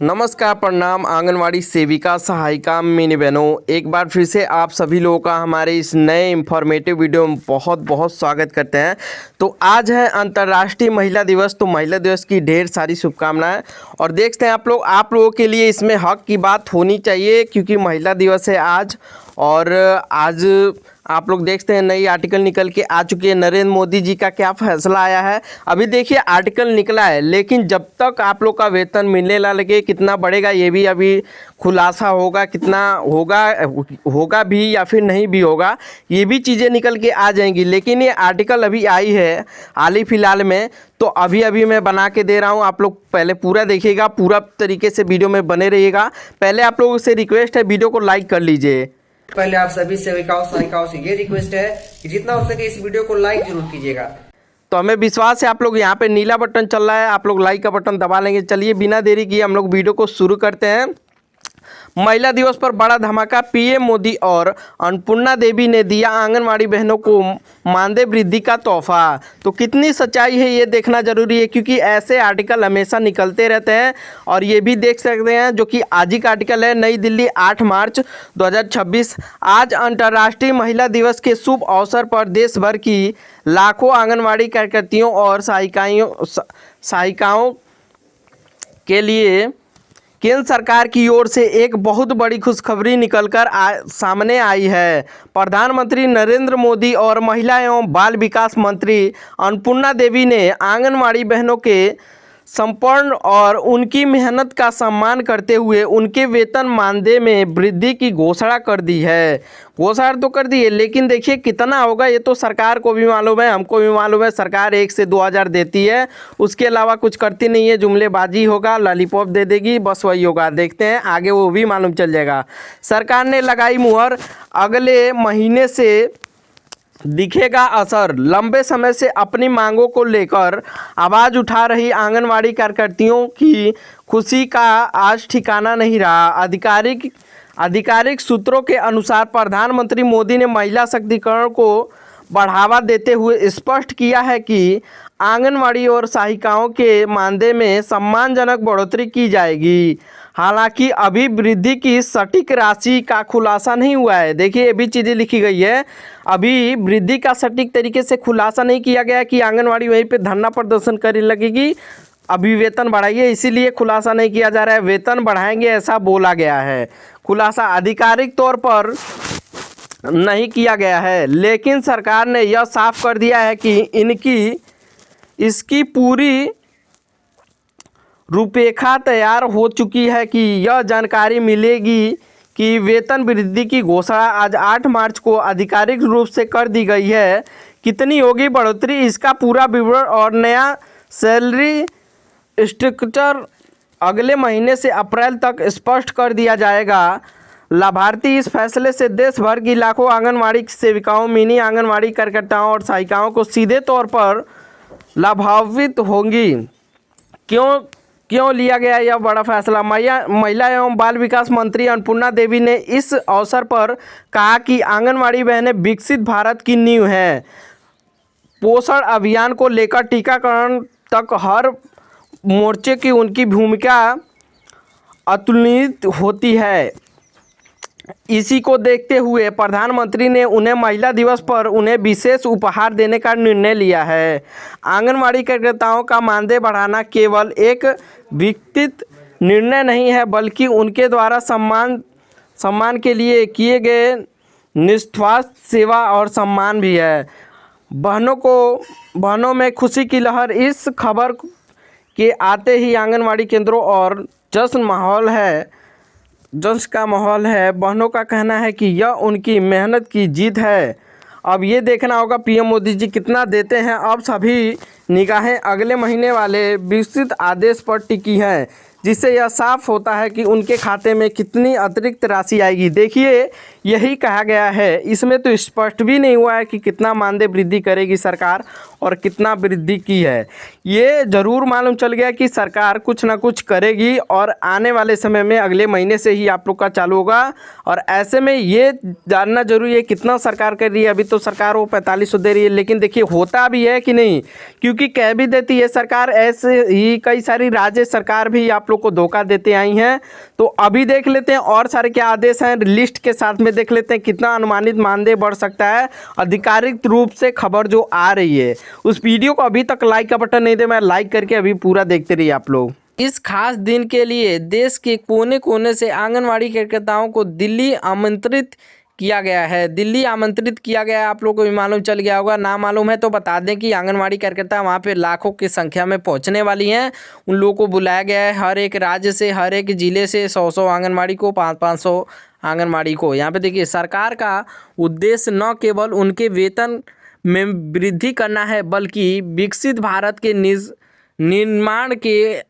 नमस्कार, प्रणाम। आंगनवाड़ी सेविका, सहायिका, मिनी बहनों, एक बार फिर से आप सभी लोगों का हमारे इस नए इंफॉर्मेटिव वीडियो में बहुत बहुत स्वागत करते हैं। तो आज है अंतर्राष्ट्रीय महिला दिवस। तो महिला दिवस की ढेर सारी शुभकामनाएं। और देखते हैं आप लोगों के लिए इसमें हक की बात होनी चाहिए, क्योंकि महिला दिवस है आज। और आज आप लोग देखते हैं नई आर्टिकल निकल के आ चुकी है। नरेंद्र मोदी जी का क्या फैसला आया है, अभी देखिए आर्टिकल निकला है, लेकिन जब तक आप लोग का वेतन मिलने ना लगे, कितना बढ़ेगा ये भी अभी खुलासा होगा। कितना होगा भी या फिर नहीं भी होगा, ये भी चीज़ें निकल के आ जाएंगी। लेकिन ये आर्टिकल अभी आई है हाल ही फिलहाल में, तो अभी मैं बना के दे रहा हूँ। आप लोग पहले पूरा देखिएगा, पूरा तरीके से वीडियो में बने रहिएगा। पहले आप लोगों से रिक्वेस्ट है, वीडियो को लाइक कर लीजिए। पहले आप सभी सेविकाओं सहायिकाओं से ये रिक्वेस्ट है कि जितना हो सके इस वीडियो को लाइक जरूर कीजिएगा। तो हमें विश्वास है आप लोग यहाँ पे नीला बटन चल रहा है, आप लोग लाइक का बटन दबा लेंगे। चलिए बिना देरी किए हम लोग वीडियो को शुरू करते हैं। महिला दिवस पर बड़ा धमाका, पीएम मोदी और अन्नपूर्णा देवी ने दिया आंगनवाड़ी बहनों को मानदेय वृद्धि का तोहफा। तो कितनी सच्चाई है ये देखना जरूरी है, क्योंकि ऐसे आर्टिकल हमेशा निकलते रहते हैं। और ये भी देख सकते हैं जो कि आज ही का आर्टिकल है, नई दिल्ली 8 मार्च 2026। आज अंतर्राष्ट्रीय महिला दिवस के शुभ अवसर पर देश भर की लाखों आंगनवाड़ी कार्यकर्तियों और सहायिकाओं के लिए केंद्र सरकार की ओर से एक बहुत बड़ी खुशखबरी निकलकर सामने आई है। प्रधानमंत्री नरेंद्र मोदी और महिला एवं बाल विकास मंत्री अन्नपूर्णा देवी ने आंगनवाड़ी बहनों के समर्पण और उनकी मेहनत का सम्मान करते हुए उनके वेतन मानदेय में वृद्धि की घोषणा कर दी है। घोषणा तो कर दी है, लेकिन देखिए कितना होगा ये तो सरकार को भी मालूम है, हमको भी मालूम है। सरकार 1 से 2 हज़ार देती है, उसके अलावा कुछ करती नहीं है। जुमलेबाजी होगा, लॉलीपॉप दे देगी, बस वही होगा। देखते हैं आगे, वो भी मालूम चल जाएगा। सरकार ने लगाई मुहर, अगले महीने से दिखेगा असर। लंबे समय से अपनी मांगों को लेकर आवाज़ उठा रही आंगनवाड़ी कार्यकर्तियों की खुशी का आज ठिकाना नहीं रहा। आधिकारिक सूत्रों के अनुसार प्रधानमंत्री मोदी ने महिला शक्तिकरण को बढ़ावा देते हुए स्पष्ट किया है कि आंगनवाड़ी और सहायिकाओं के मानदेय में सम्मानजनक बढ़ोतरी की जाएगी। हालांकि अभी वृद्धि की सटीक राशि का खुलासा नहीं हुआ है। देखिए ये भी चीज़ें लिखी गई है, अभी वृद्धि का सटीक तरीके से खुलासा नहीं किया गया कि आंगनवाड़ी वहीं पे धरना प्रदर्शन करने लगेगी, अभी वेतन बढ़ाइए, इसीलिए खुलासा नहीं किया जा रहा है। वेतन बढ़ाएंगे ऐसा बोला गया है, खुलासा आधिकारिक तौर पर नहीं किया गया है। लेकिन सरकार ने यह साफ कर दिया है कि इसकी पूरी रूपरेखा तैयार हो चुकी है, कि यह जानकारी मिलेगी कि वेतन वृद्धि की घोषणा आज 8 मार्च को आधिकारिक रूप से कर दी गई है। कितनी होगी बढ़ोतरी, इसका पूरा विवरण और नया सैलरी स्ट्रक्चर अगले महीने से अप्रैल तक स्पष्ट कर दिया जाएगा। लाभार्थी इस फैसले से देश भर की लाखों आंगनवाड़ी सेविकाओं, मिनी आंगनवाड़ी कार्यकर्ताओं और सहायिकाओं को सीधे तौर पर लाभान्वित होंगी। क्यों लिया गया यह बड़ा फैसला? महिला एवं बाल विकास मंत्री अन्नपूर्णा देवी ने इस अवसर पर कहा कि आंगनवाड़ी बहनें विकसित भारत की नींव हैं। पोषण अभियान को लेकर टीकाकरण तक हर मोर्चे की उनकी भूमिका अतुलनीय होती है। इसी को देखते हुए प्रधानमंत्री ने उन्हें महिला दिवस पर उन्हें विशेष उपहार देने का निर्णय लिया है। आंगनवाड़ी कार्यकर्ताओं का मानदेय बढ़ाना केवल एक व्यक्तिगत निर्णय नहीं है, बल्कि उनके द्वारा सम्मान के लिए किए गए निस्वार्थ सेवा और सम्मान भी है। बहनों में खुशी की लहर। इस खबर के आते ही आंगनवाड़ी केंद्रों और जश्न का माहौल है। बहनों का कहना है कि यह उनकी मेहनत की जीत है। अब ये देखना होगा पीएम मोदी जी कितना देते हैं। अब सभी निगाहें अगले महीने वाले विस्तृत आदेश पर टिकी हैं, जिससे यह साफ होता है कि उनके खाते में कितनी अतिरिक्त राशि आएगी। देखिए यही कहा गया है। इसमें तो स्पष्ट भी नहीं हुआ है कि कितना मानदेय वृद्धि करेगी सरकार और कितना वृद्धि की है। ये ज़रूर मालूम चल गया कि सरकार कुछ ना कुछ करेगी और आने वाले समय में अगले महीने से ही आप लोग का चालू होगा। और ऐसे में ये जानना जरूरी है कितना सरकार कर रही है। अभी तो सरकार वो 4500 दे रही है, लेकिन देखिए होता भी है कि नहीं, क्योंकि कह भी देती है सरकार, ऐसे ही कई सारी राज्य सरकार भी आप लोग को धोखा देते आई हैं। तो अभी देख लेते हैं और सारे क्या आदेश हैं, लिस्ट के साथ में देख लेते हैं कितना अनुमानित मानदेय बढ़ सकता है आधिकारिक रूप से खबर जो आ रही है। उस वीडियो को अभी तक लाइक का बटन नहीं दे, मैं लाइक करके अभी पूरा देखते रहिए आप लोग। इस खास दिन के लिए देश के कोने कोने से आंगनवाड़ी कार्यकर्ताओं को दिल्ली आमंत्रित किया गया है। दिल्ली आमंत्रित किया गया है, आप लोगों को भी मालूम चल गया होगा। ना मालूम है तो बता दें कि आंगनवाड़ी कार्यकर्ता वहाँ पे लाखों की संख्या में पहुँचने वाली हैं। उन लोगों को बुलाया गया है, हर एक राज्य से, हर एक ज़िले से 100 आंगनवाड़ी को, 500 आंगनवाड़ी को। यहाँ पे देखिए सरकार का उद्देश्य न केवल उनके वेतन में वृद्धि करना है, बल्कि विकसित भारत के निर्माण के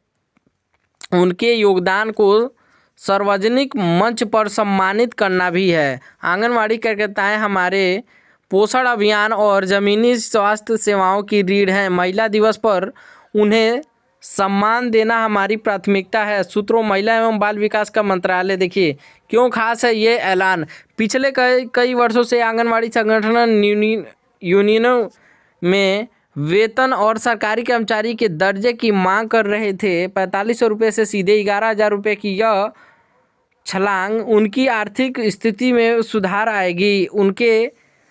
उनके योगदान को सार्वजनिक मंच पर सम्मानित करना भी है। आंगनवाड़ी कार्यकर्ताएं हमारे पोषण अभियान और ज़मीनी स्वास्थ्य सेवाओं की रीढ़ हैं। महिला दिवस पर उन्हें सम्मान देना हमारी प्राथमिकता है। सूत्रों महिला एवं बाल विकास का मंत्रालय। देखिए क्यों खास है ये ऐलान। पिछले कई वर्षों से आंगनवाड़ी संगठन यूनियनों में वेतन और सरकारी कर्मचारी के दर्जे की मांग कर रहे थे। 4500 रुपये से सीधे 11,000 रुपये की यह छलांग उनकी आर्थिक स्थिति में सुधार आएगी, उनके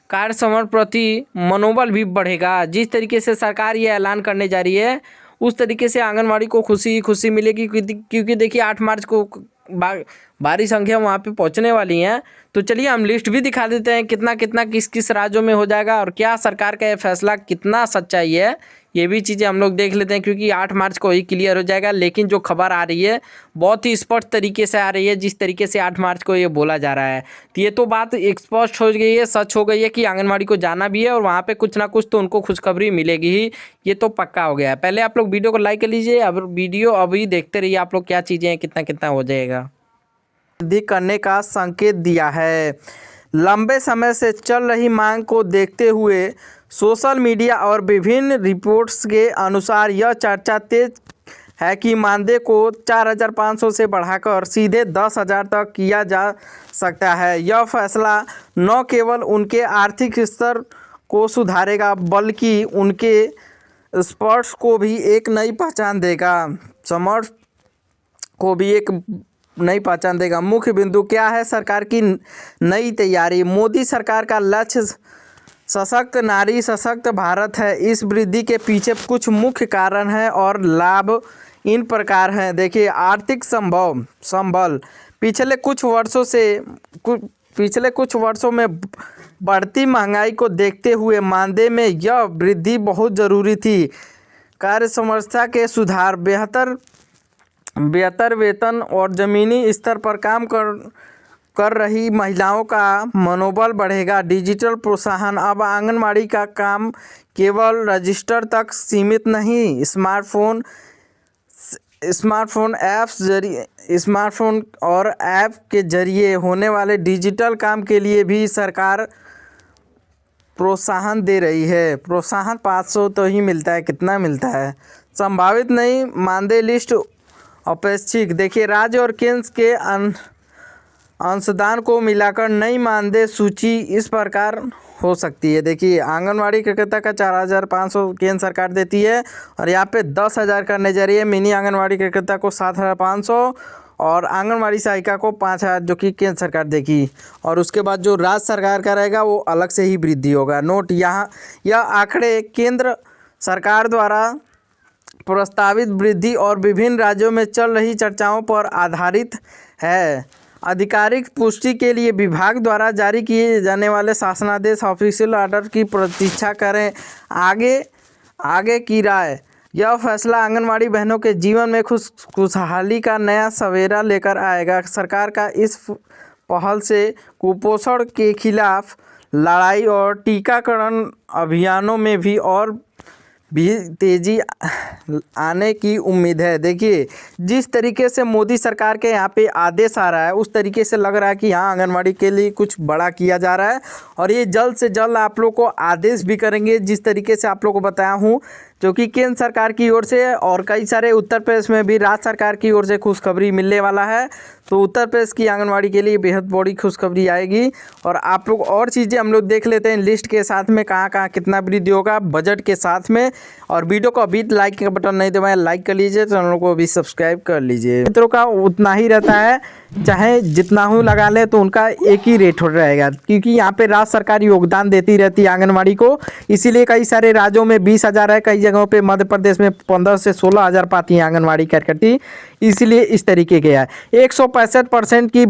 कार्य समर्पण प्रति मनोबल भी बढ़ेगा। जिस तरीके से सरकार ये ऐलान करने जा रही है उस तरीके से आंगनवाड़ी को खुशी मिलेगी, क्योंकि देखिए 8 मार्च को भारी संख्या वहाँ पे पहुँचने वाली हैं। तो चलिए हम लिस्ट भी दिखा देते हैं कितना किस किस राज्यों में हो जाएगा और क्या सरकार का ये फैसला कितना सच्चाई है, ये भी चीज़ें हम लोग देख लेते हैं, क्योंकि 8 मार्च को ही क्लियर हो जाएगा। लेकिन जो खबर आ रही है बहुत ही स्पष्ट तरीके से आ रही है, जिस तरीके से 8 मार्च को ये बोला जा रहा है। तो ये तो बात स्पष्ट हो गई है, सच हो गई है कि आंगनवाड़ी को जाना भी है और वहाँ पे कुछ ना कुछ तो उनको खुशखबरी मिलेगी ही, ये तो पक्का हो गया है। पहले आप लोग वीडियो को लाइक कर लीजिए, अब वीडियो अभी देखते रहिए आप लोग क्या चीज़ें हैं, कितना हो जाएगा। वृद्धि करने का संकेत दिया है। लंबे समय से चल रही मांग को देखते हुए सोशल मीडिया और विभिन्न रिपोर्ट्स के अनुसार यह चर्चा तेज है कि मानदेय को 4,500 से बढ़ाकर सीधे 10,000 तक किया जा सकता है। यह फैसला न केवल उनके आर्थिक स्तर को सुधारेगा, बल्कि उनके स्पर्श को भी एक नई पहचान देगा। समर्थ को भी एक नई पहचान देगा। मुख्य बिंदु क्या है सरकार की नई तैयारी। मोदी सरकार का लक्ष्य सशक्त नारी सशक्त भारत है। इस वृद्धि के पीछे कुछ मुख्य कारण हैं और लाभ इन प्रकार हैं। देखिए आर्थिक संबल। पिछले कुछ वर्षों में बढ़ती महंगाई को देखते हुए मानदेय में यह वृद्धि बहुत ज़रूरी थी। कार्य समर्थता के सुधार, बेहतर वेतन और ज़मीनी स्तर पर काम कर रही महिलाओं का मनोबल बढ़ेगा। डिजिटल प्रोत्साहन। अब आंगनवाड़ी का काम केवल रजिस्टर तक सीमित नहीं, स्मार्टफोन और ऐप के जरिए होने वाले डिजिटल काम के लिए भी सरकार प्रोत्साहन दे रही है। प्रोत्साहन 500 तो ही मिलता है, कितना मिलता है। संभावित नई मानदेय लिस्ट अपेक्षित। देखिए राज्य और केंद्र के अंशदान को मिलाकर नई मानदेय सूची इस प्रकार हो सकती है। देखिए आंगनवाड़ी कार्यकर्ता का 4,500 केंद्र सरकार देती है और यहाँ पे 10,000 करने जा रही है। मिनी आंगनवाड़ी कार्यकर्ता को 7,500 और आंगनवाड़ी सहायिका को 5,000 जो कि केंद्र सरकार देगी। और उसके बाद जो राज्य सरकार का रहेगा वो अलग से ही वृद्धि होगा। नोट यहाँ यह आंकड़े केंद्र सरकार द्वारा प्रस्तावित वृद्धि और विभिन्न राज्यों में चल रही चर्चाओं पर आधारित है। आधिकारिक पुष्टि के लिए विभाग द्वारा जारी किए जाने वाले शासनादेश ऑफिशियल ऑर्डर की प्रतीक्षा करें। आगे की राय। यह फैसला आंगनवाड़ी बहनों के जीवन में खुशहाली का नया सवेरा लेकर आएगा। सरकार का इस पहल से कुपोषण के खिलाफ लड़ाई और टीकाकरण अभियानों में भी और भी तेज़ी आने की उम्मीद है। देखिए, जिस तरीके से मोदी सरकार के यहाँ पे आदेश आ रहा है, उस तरीके से लग रहा है कि यहाँ आंगनवाड़ी के लिए कुछ बड़ा किया जा रहा है और ये जल्द से जल्द आप लोग को आदेश भी करेंगे। जिस तरीके से आप लोग को बताया हूँ, जो कि केंद्र सरकार की ओर से और कई सारे उत्तर प्रदेश में भी राज्य सरकार की ओर से खुशखबरी मिलने वाला है। तो उत्तर प्रदेश की आंगनवाड़ी के लिए बेहद बड़ी खुशखबरी आएगी। और आप लोग और चीज़ें हम लोग देख लेते हैं लिस्ट के साथ में, कहाँ कहाँ कितना वृद्धि होगा बजट के साथ में। और वीडियो को अभी लाइक का बटन नहीं दबाया, लाइक कर लीजिए, चैनल को अभी सब्सक्राइब कर लीजिए। मित्रों का उतना ही रहता है, चाहे जितना हो लगा ले तो उनका एक ही रेट हो रहेगा, क्योंकि यहाँ पे राज्य सरकार योगदान देती रहती है आंगनवाड़ी को। इसीलिए कई सारे राज्यों में 20,000 है, कई जगहों पे मध्य प्रदेश में 15 से 16,000 पाती है आंगनवाड़ी कार्यकर्ती। इसलिए इस तरीके के है 165% की